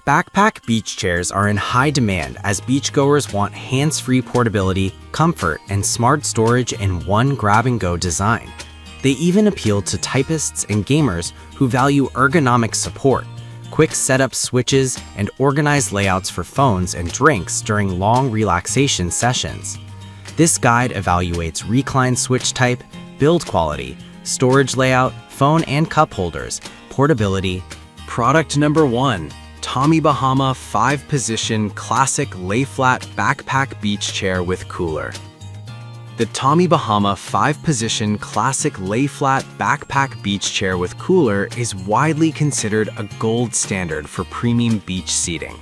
Backpack beach chairs are in high demand as beachgoers want hands-free portability, comfort, and smart storage in one grab-and-go design. They even appeal to typists and gamers who value ergonomic support, quick setup switches, and organized layouts for phones and drinks during long relaxation sessions. This guide evaluates recline switch type, build quality, storage layout, phone and cup holders, portability. Product number 1. Tommy Bahama 5-Position Classic Lay-Flat Backpack Beach Chair with Cooler. The Tommy Bahama 5-Position Classic Lay-Flat Backpack Beach Chair with Cooler is widely considered a gold standard for premium beach seating.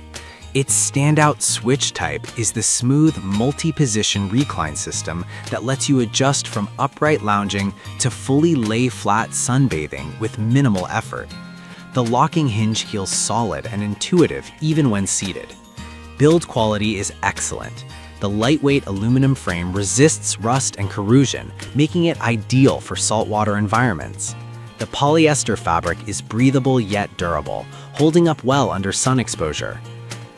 Its standout switch type is the smooth multi-position recline system that lets you adjust from upright lounging to fully lay-flat sunbathing with minimal effort. The locking hinge feels solid and intuitive even when seated. Build quality is excellent. The lightweight aluminum frame resists rust and corrosion, making it ideal for saltwater environments. The polyester fabric is breathable yet durable, holding up well under sun exposure.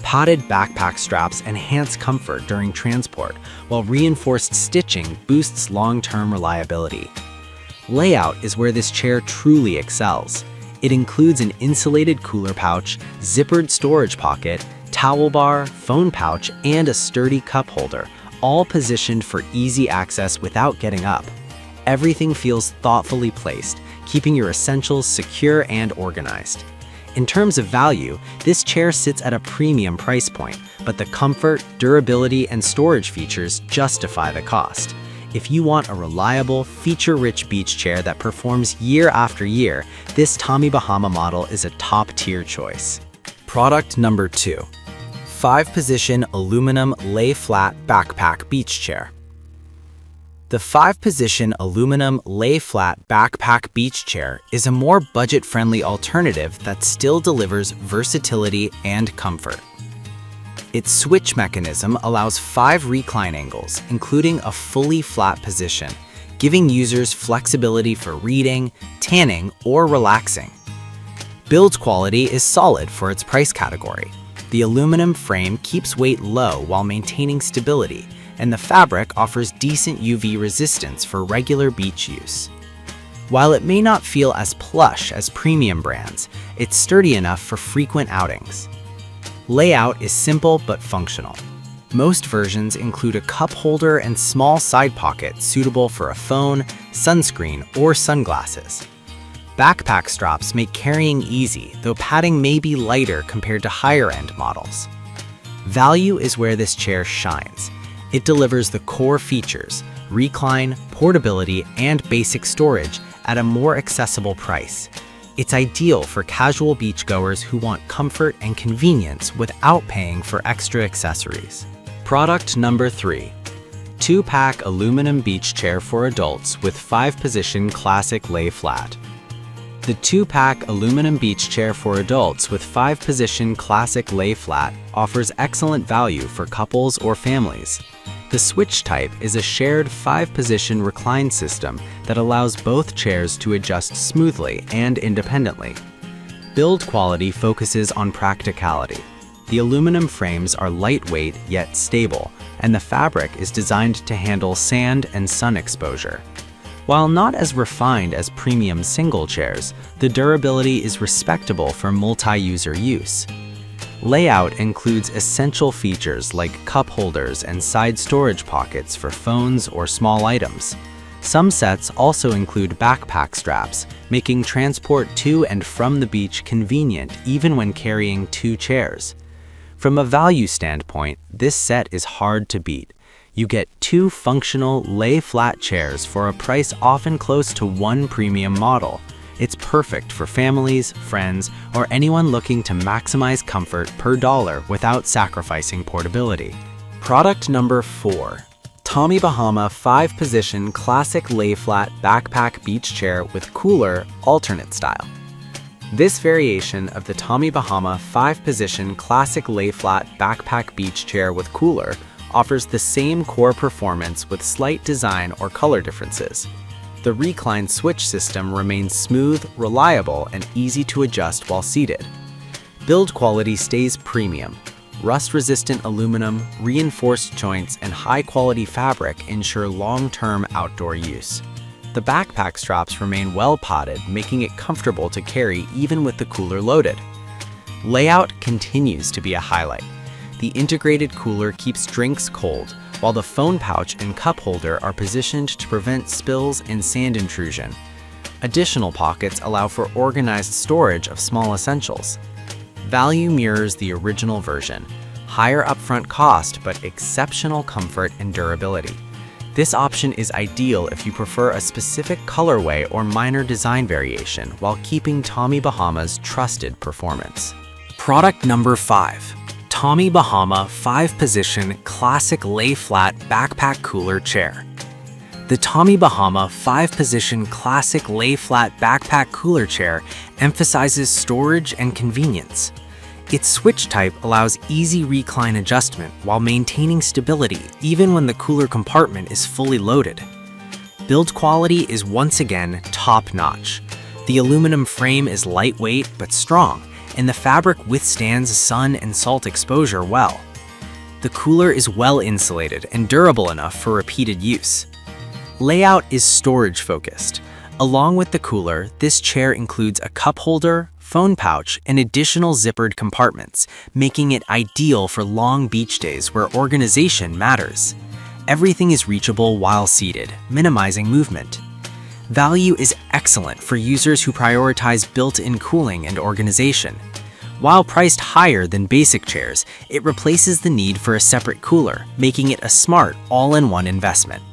Padded backpack straps enhance comfort during transport, while reinforced stitching boosts long-term reliability. Layout is where this chair truly excels. It includes an insulated cooler pouch, zippered storage pocket, towel bar, phone pouch, and a sturdy cup holder, all positioned for easy access without getting up. Everything feels thoughtfully placed, keeping your essentials secure and organized. In terms of value, this chair sits at a premium price point, but the comfort, durability, and storage features justify the cost. If you want a reliable, feature-rich beach chair that performs year after year, this Tommy Bahama model is a top-tier choice. Product number 2. 5-Position Aluminum Lay-Flat Backpack Beach Chair. The 5-Position Aluminum Lay-Flat Backpack Beach Chair is a more budget-friendly alternative that still delivers versatility and comfort. Its switch mechanism allows 5 recline angles, including a fully flat position, giving users flexibility for reading, tanning, or relaxing. Build quality is solid for its price category. The aluminum frame keeps weight low while maintaining stability, and the fabric offers decent UV resistance for regular beach use. While it may not feel as plush as premium brands, it's sturdy enough for frequent outings. Layout is simple but functional. Most versions include a cup holder and small side pocket suitable for a phone, sunscreen, or sunglasses. Backpack straps make carrying easy, though padding may be lighter compared to higher-end models. Value is where this chair shines. It delivers the core features, recline, portability, and basic storage at a more accessible price. It's ideal for casual beachgoers who want comfort and convenience without paying for extra accessories. Product number 3. 2-pack aluminum beach chair for adults with 5-position classic lay flat. The 2-pack aluminum beach chair for adults with 5-position classic lay flat offers excellent value for couples or families. The switch type is a shared 5-position recline system that allows both chairs to adjust smoothly and independently. Build quality focuses on practicality. The aluminum frames are lightweight yet stable, and the fabric is designed to handle sand and sun exposure. While not as refined as premium single chairs, the durability is respectable for multi-user use. Layout includes essential features like cup holders and side storage pockets for phones or small items. Some sets also include backpack straps, making transport to and from the beach convenient even when carrying 2 chairs. From a value standpoint, this set is hard to beat. You get 2 functional lay-flat chairs for a price often close to one premium model. It's perfect for families, friends, or anyone looking to maximize comfort per dollar without sacrificing portability. Product number 4. Tommy Bahama 5-Position Classic Lay-Flat Backpack Beach Chair with Cooler Alternate Style. This variation of the Tommy Bahama 5-Position Classic Lay-Flat Backpack Beach Chair with Cooler offers the same core performance with slight design or color differences. The recline switch system remains smooth, reliable, and easy to adjust while seated. Build quality stays premium. Rust-resistant aluminum, reinforced joints, and high-quality fabric ensure long-term outdoor use. The backpack straps remain well-potted, making it comfortable to carry even with the cooler loaded. Layout continues to be a highlight. The integrated cooler keeps drinks cold, while the phone pouch and cup holder are positioned to prevent spills and sand intrusion. Additional pockets allow for organized storage of small essentials. Value mirrors the original version. Higher upfront cost, but exceptional comfort and durability. This option is ideal if you prefer a specific colorway or minor design variation while keeping Tommy Bahama's trusted performance. Product number 5. Tommy Bahama 5-Position Classic Lay-Flat Backpack Cooler Chair. The Tommy Bahama 5-Position Classic Lay-Flat Backpack Cooler Chair emphasizes storage and convenience. Its switch type allows easy recline adjustment while maintaining stability even when the cooler compartment is fully loaded. Build quality is once again top-notch. The aluminum frame is lightweight but strong, and the fabric withstands sun and salt exposure well. The cooler is well insulated and durable enough for repeated use. Layout is storage-focused. Along with the cooler, this chair includes a cup holder, phone pouch, and additional zippered compartments, making it ideal for long beach days where organization matters. Everything is reachable while seated, minimizing movement. Value is excellent for users who prioritize built-in cooling and organization. While priced higher than basic chairs, it replaces the need for a separate cooler, making it a smart, all-in-one investment.